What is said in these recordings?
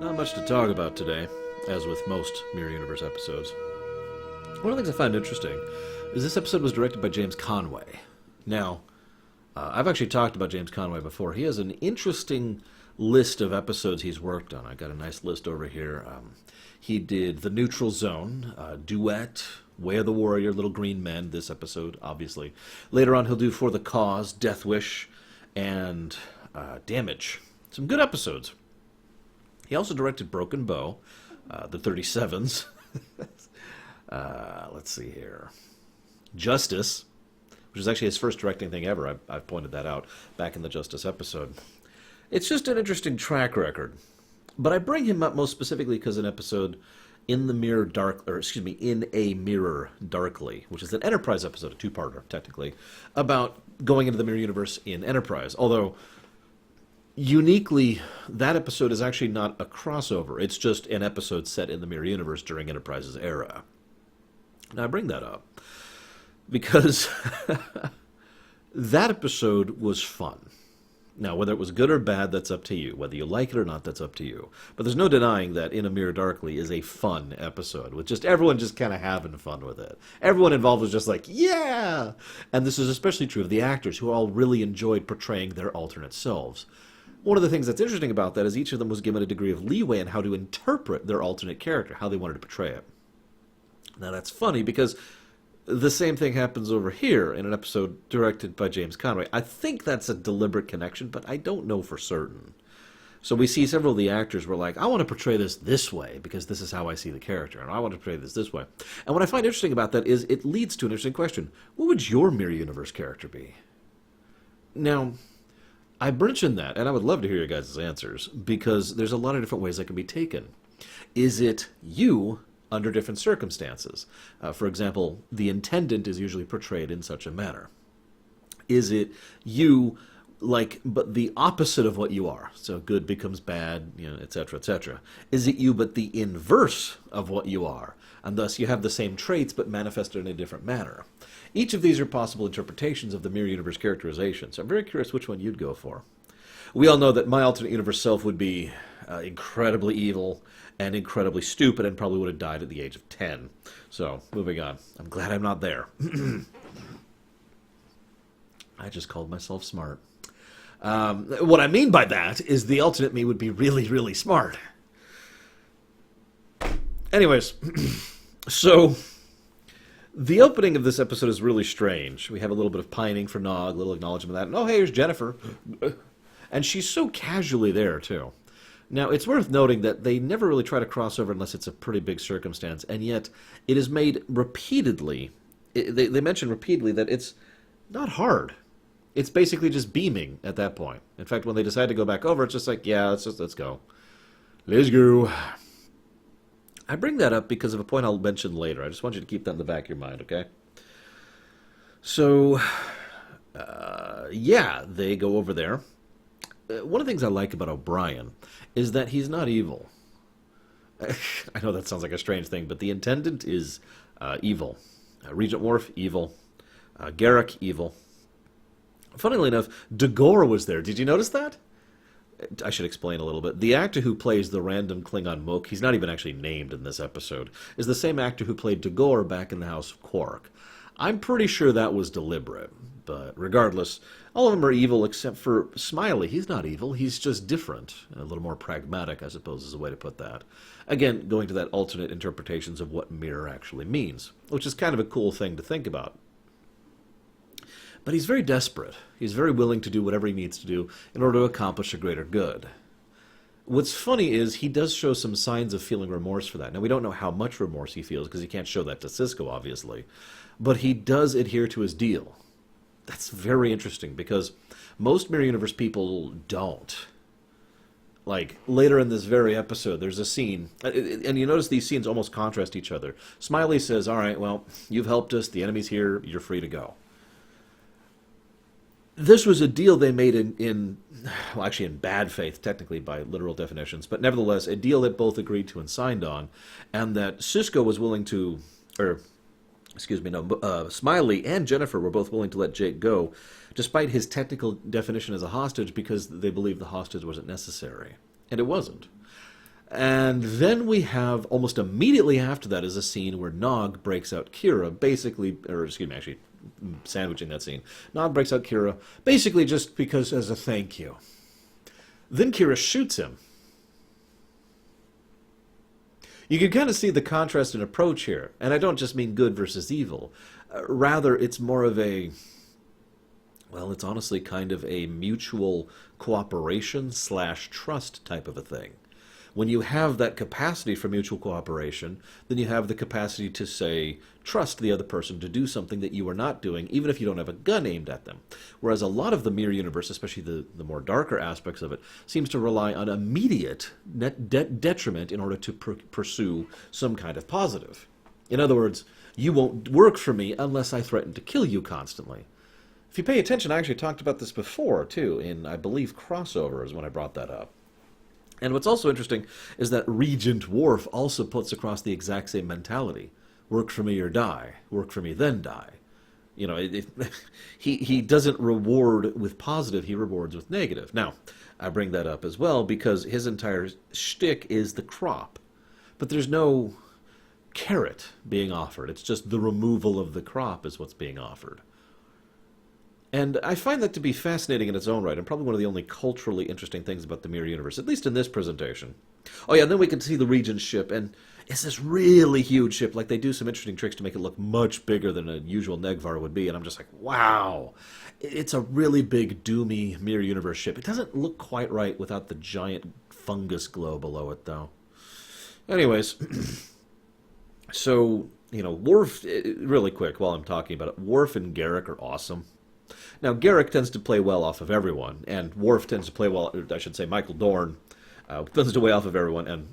Not much to talk about today, as with most Mirror Universe episodes. One of the things I find interesting is this episode was directed by James Conway. Now, I've actually talked about James Conway before. He has an interesting list of episodes he's worked on. I got a nice list over here. He did The Neutral Zone, Duet, Way of the Warrior, Little Green Men, this episode, obviously. Later on, he'll do For the Cause, Death Wish, and Damage. Some good episodes. He also directed Broken Bow, the 37s. Let's see here. Justice, which is actually his first directing thing ever. I've pointed that out back in the Justice episode. It's just an interesting track record. But I bring him up most specifically because an episode in a Mirror Darkly, which is an Enterprise episode, a two-parter, technically, about going into the Mirror Universe in Enterprise. Although, uniquely, that episode is actually not a crossover. It's just an episode set in the Mirror Universe during Enterprise's era. Now, I bring that up because that episode was fun. Now, whether it was good or bad, that's up to you. Whether you like it or not, that's up to you. But there's no denying that In a Mirror Darkly is a fun episode, with just everyone just kind of having fun with it. Everyone involved was just like, yeah! And this is especially true of the actors, who all really enjoyed portraying their alternate selves. One of the things that's interesting about that is each of them was given a degree of leeway in how to interpret their alternate character, how they wanted to portray it. Now, that's funny because the same thing happens over here in an episode directed by James Conway. I think that's a deliberate connection, but I don't know for certain. So we see several of the actors were like, I want to portray this way because this is how I see the character, and I want to portray this way. And what I find interesting about that is it leads to an interesting question. What would your Mirror Universe character be? Now, I mentioned that, and I would love to hear your guys' answers, because there's a lot of different ways that can be taken. Is it you under different circumstances? For example, the Intendant is usually portrayed in such a manner. Is it you, but the opposite of what you are? So good becomes bad, etc., etc. Is it you, but the inverse of what you are? And thus you have the same traits, but manifested in a different manner. Each of these are possible interpretations of the Mirror Universe characterization, so I'm very curious which one you'd go for. We all know that my alternate universe self would be incredibly evil and incredibly stupid and probably would have died at the age of 10. So, moving on. I'm glad I'm not there. I just called myself smart. What I mean by that is the alternate me would be really, really smart. Anyways, so the opening of this episode is really strange. We have a little bit of pining for Nog, a little acknowledgement of that. And, oh, hey, here's Jennifer. And she's so casually there, too. Now, it's worth noting that they never really try to cross over unless it's a pretty big circumstance, and yet it is made repeatedly. They mention repeatedly that it's not hard. It's basically just beaming at that point. In fact, when they decide to go back over, it's just like, yeah, let's go. Let's go. I bring that up because of a point I'll mention later. I just want you to keep that in the back of your mind, okay? So, yeah, they go over there. One of the things I like about O'Brien is that he's not evil. I know that sounds like a strange thing, but the Intendant is evil. Regent Worf, evil. Garrick, evil. Funnily enough, Dagor was there. Did you notice that? I should explain a little bit. The actor who plays the random Klingon Mook, he's not even actually named in this episode, is the same actor who played Dagor back in the House of Quark. I'm pretty sure that was deliberate, but regardless, all of them are evil except for Smiley. He's not evil, he's just different, a little more pragmatic, I suppose is a way to put that. Again, going to that alternate interpretations of what mirror actually means, which is kind of a cool thing to think about. But he's very desperate. He's very willing to do whatever he needs to do in order to accomplish a greater good. What's funny is he does show some signs of feeling remorse for that. Now, we don't know how much remorse he feels because he can't show that to Sisko, obviously. But he does adhere to his deal. That's very interesting because most Mirror Universe people don't. Like, later in this very episode, there's a scene, and you notice these scenes almost contrast each other. Smiley says, all right, well, you've helped us, the enemy's here, you're free to go. This was a deal they made in bad faith, technically by literal definitions, but nevertheless, a deal that both agreed to and signed on, and that Sisko was willing to, Smiley and Jennifer were both willing to let Jake go, despite his technical definition as a hostage, because they believed the hostage wasn't necessary. And it wasn't. And then we have, almost immediately after that, is a scene where Nog breaks out Kira, basically, or excuse me, actually, sandwiching that scene. Nog breaks out Kira, basically just because as a thank you. Then Kira shoots him. You can kind of see the contrast in approach here. And I don't just mean good versus evil. Rather, it's more of a, well, it's honestly kind of a mutual cooperation slash trust type of a thing. When you have that capacity for mutual cooperation, then you have the capacity to, say, trust the other person to do something that you are not doing, even if you don't have a gun aimed at them. Whereas a lot of the mirror universe, especially the more darker aspects of it, seems to rely on immediate detriment in order to pursue some kind of positive. In other words, you won't work for me unless I threaten to kill you constantly. If you pay attention, I actually talked about this before, too, in, I believe, Crossover is when I brought that up. And what's also interesting is that Regent Worf also puts across the exact same mentality. Work for me or die. Work for me, then die. You know, he doesn't reward with positive, he rewards with negative. Now, I bring that up as well because his entire shtick is the crop. But there's no carrot being offered. It's just the removal of the crop is what's being offered. And I find that to be fascinating in its own right, and probably one of the only culturally interesting things about the Mirror Universe, at least in this presentation. Oh yeah, and then we can see the Regent's ship, and it's this really huge ship. Like, they do some interesting tricks to make it look much bigger than a usual Negvar would be, and I'm just like, wow! It's a really big, doomy Mirror Universe ship. It doesn't look quite right without the giant fungus glow below it, though. Anyways, so, you know, Worf, really quick while I'm talking about it, Worf and Garrick are awesome. Now, Garrick tends to play well off of everyone, and Worf tends to play well, or I should say Michael Dorn tends to play off of everyone, and,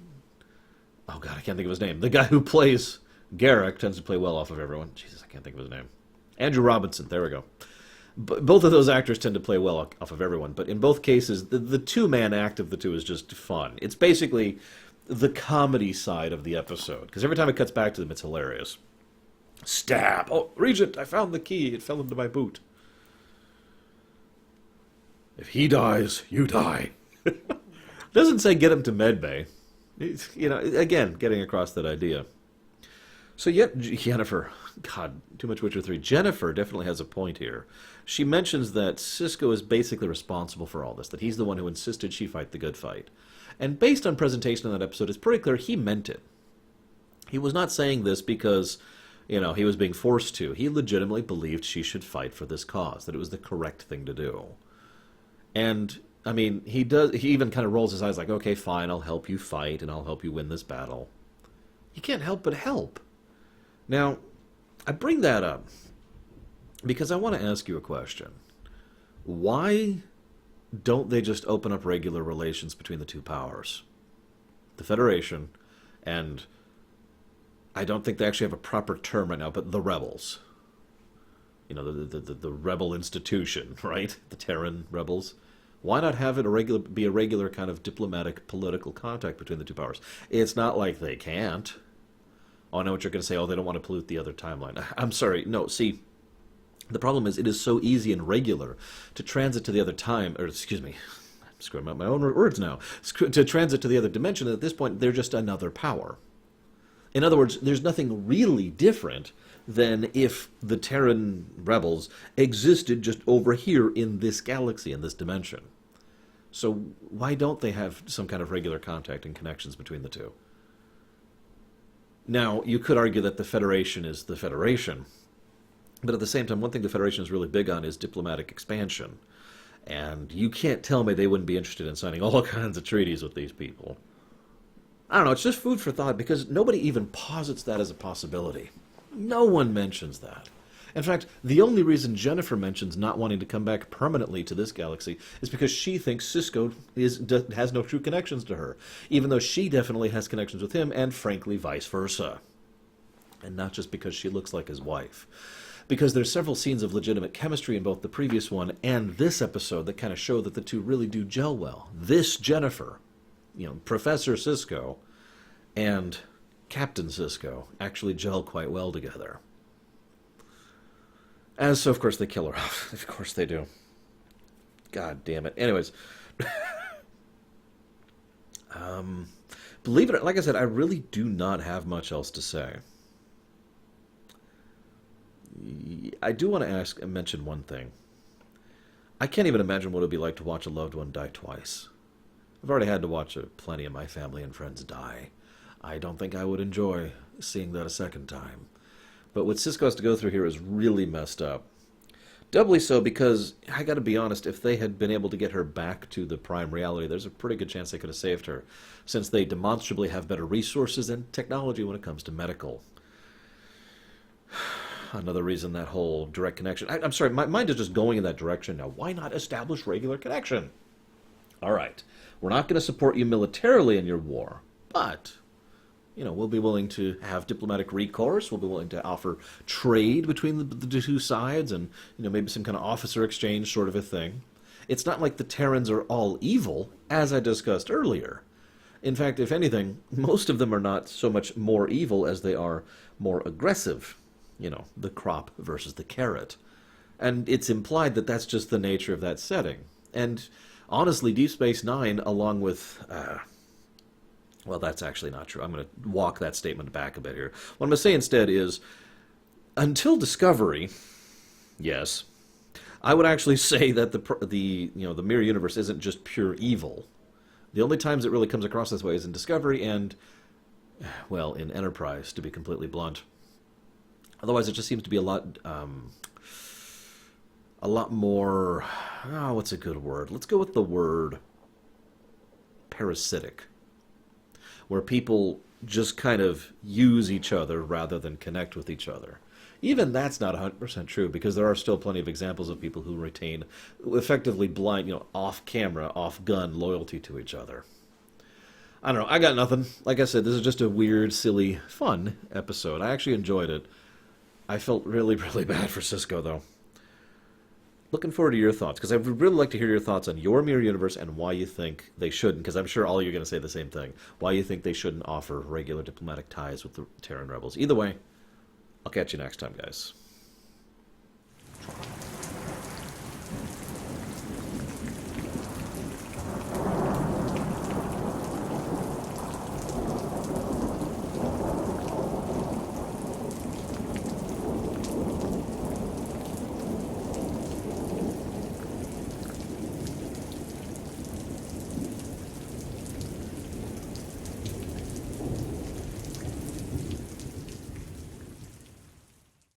oh god, I can't think of his name. The guy who plays Garrick tends to play well off of everyone. Jesus, I can't think of his name. Andrew Robinson, there we go. Both of those actors tend to play well off of everyone, but in both cases, the two-man act of the two is just fun. It's basically the comedy side of the episode, because every time it cuts back to them, it's hilarious. Stab! Oh, Regent, I found the key. It fell into my boot. If he dies, you die. Doesn't say get him to medbay. You know, again, getting across that idea. So yet, Jennifer, God, too much Witcher 3. Jennifer definitely has a point here. She mentions that Sisko is basically responsible for all this, that he's the one who insisted she fight the good fight. And based on presentation in that episode, it's pretty clear he meant it. He was not saying this because, you know, he was being forced to. He legitimately believed she should fight for this cause, that it was the correct thing to do. And, I mean, he even kind of rolls his eyes like, okay, fine, I'll help you fight, and I'll help you win this battle. You can't help but help. Now, I bring that up because I want to ask you a question. Why don't they just open up regular relations between the two powers? The Federation, and I don't think they actually have a proper term right now, but the Rebels. You know, the rebel institution, right? The Terran rebels. Why not have it be a regular kind of diplomatic political contact between the two powers? It's not like they can't. Oh, I know what you're going to say. Oh, they don't want to pollute the other timeline. I'm sorry. No, see, the problem is it is so easy and regular to transit to the other time, or excuse me, I'm screwing up my own words now, to transit to the other dimension, and at this point, they're just another power. In other words, there's nothing really different than if the Terran rebels existed just over here in this galaxy, in this dimension. So why don't they have some kind of regular contact and connections between the two? Now, you could argue that the Federation is the Federation, but at the same time, one thing the Federation is really big on is diplomatic expansion. And you can't tell me they wouldn't be interested in signing all kinds of treaties with these people. I don't know, it's just food for thought, because nobody even posits that as a possibility. No one mentions that. In fact, the only reason Jennifer mentions not wanting to come back permanently to this galaxy is because she thinks Sisko has no true connections to her, even though she definitely has connections with him, and frankly, vice versa. And not just because she looks like his wife. Because there's several scenes of legitimate chemistry in both the previous one and this episode that kind of show that the two really do gel well. This Jennifer, you know, Professor Sisko, and Captain Sisko actually gel quite well together. As so, of course, they kill her off. Of course they do. God damn it. Anyways. believe it, like I said, I really do not have much else to say. I do want to ask and mention one thing. I can't even imagine what it would be like to watch a loved one die twice. I've already had to watch plenty of my family and friends die. I don't think I would enjoy seeing that a second time. But what Cisco has to go through here is really messed up. Doubly so because, I gotta be honest, if they had been able to get her back to the prime reality, there's a pretty good chance they could have saved her, since they demonstrably have better resources and technology when it comes to medical. Another reason that whole direct connection... I'm sorry, my mind is just going in that direction now. Why not establish regular connection? All right, we're not going to support you militarily in your war, but... we'll be willing to have diplomatic recourse. We'll be willing to offer trade between the two sides and, maybe some kind of officer exchange sort of a thing. It's not like the Terrans are all evil, as I discussed earlier. In fact, if anything, most of them are not so much more evil as they are more aggressive. The crop versus the carrot. And it's implied that that's just the nature of that setting. And honestly, Deep Space Nine, along with... well, that's actually not true. I'm going to walk that statement back a bit here. What I'm going to say instead is, until Discovery, yes, I would actually say that the mirror universe isn't just pure evil. The only times it really comes across this way is in Discovery and, well, in Enterprise, to be completely blunt. Otherwise, it just seems to be a lot more. What's a good word? Let's go with the word parasitic, where people just kind of use each other rather than connect with each other. Even that's not 100% true, because there are still plenty of examples of people who retain effectively blind, off-camera, off-gun loyalty to each other. I don't know. I got nothing. Like I said, this is just a weird, silly, fun episode. I actually enjoyed it. I felt really, really bad for Cisco, though. Looking forward to your thoughts, because I would really like to hear your thoughts on your mirror universe and why you think they shouldn't, because I'm sure all of you are going to say the same thing. Why you think they shouldn't offer regular diplomatic ties with the Terran rebels. Either way, I'll catch you next time, guys.